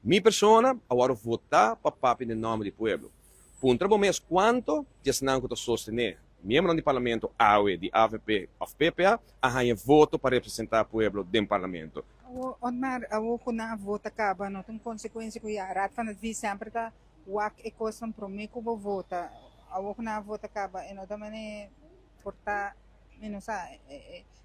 Mi persona, agora votar para papi em nome do povo. Punta bom mês quanto que não que sostener membro do parlamento AUE, de AVP, of PPA, a voto para representar o povo dentro do parlamento. Onmar, awo ko na vota ka ba no tung konsekwensya ko ya rat fan vi sempre ta wak e kosam promi ko bo vota awo ko na vota ka ba eno da mane porta sa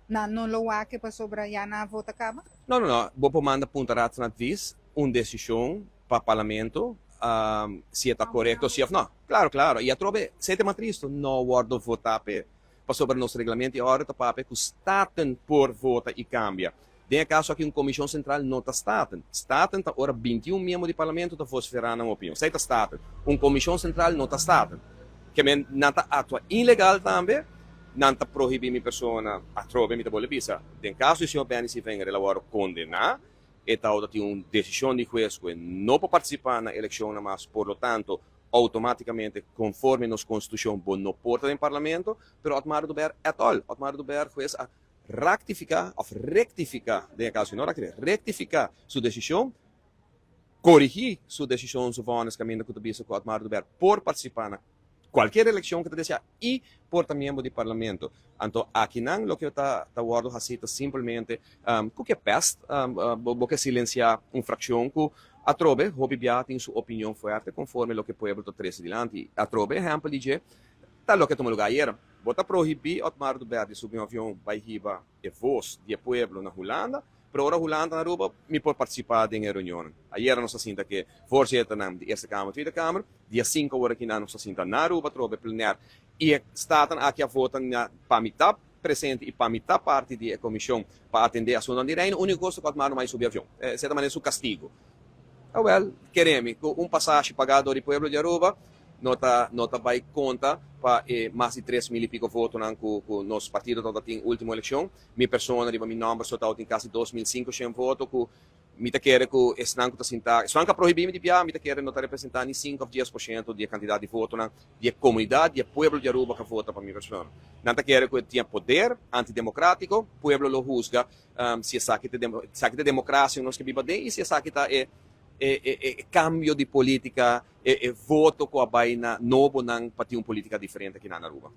na no lo wak pa sobra ya na vota ka ba Não. Vou mandar punta rato na vis, decisão para o parlamento, se está correto, se não. Claro. E a trobe, se te matristo, não guardo votar para sobre nosso regulamento e a hora para que staten por vota e cambia. Tem caso aqui comissão central não está staten. Staten está ora 21 membros do parlamento da vosfera na opinião. Se está staten, comissão central não está staten. Que não está atua ilegal também, não está proibir minha pessoa a trobe me boleh bisa. Tem caso o senhor Benny se vem relawar condenar, e tal tem uma decisão de juez que não pode participar na eleição, mas por lo tanto automaticamente conforme nossa constituição não porta no parlamento, pero Otmar do Ber et al. Otmar do Ber juez a rectificar, de caso não rectificar sua decisão, corrigir sua decisão sobre os caminhos que tu com Otmar do Ber por participar na qualquer eleição que tu deseja e por também do parlamento. Então, aqui não, o que eu está guardando é simplesmente que peste, que silenciar uma fração que a trobe, Robi Biá tem sua opinião forte conforme o que o povo está trazendo adiante. A trobe, exemplo, diz, tá lo que toma lugar aí, bota proibir Otmar do Ber de subir um avião para riba e voz de povo na Holanda, para ora Holanda na Aruba, me pode participar da reunião. Ayer nós assinta que voorzitter na de Eerste Kamer, Tweede Kamer, dia 5 horas que nós assinta na Aruba, trobe plenaire, e staten aqui a vota para mitad presente e para mitad parte da comissão para atender a sua de reino, o único coisa que Otmar não vai subir avião. De certa maneira, seu castigo. Queremos, com passagem pagado do povo de Aruba, nota vai conta para mais de 3 mil e pico votos com o nosso partido toda tem última eleição. Minha pessoa, meu nome, só tem quase 2.500 votos que me quer que esse não está sentar. Só que proibir de piar, me quer não representar nem 5 ou 10% da quantidade de votos na comunidade, do povo de Aruba que vota para minha pessoa. Não quer que tenha poder antidemocrático, o povo lo juzga se é de democracia nós que viva bem e se é cambio de política, voto com a baina novo para ter uma política diferente aqui na Aruba.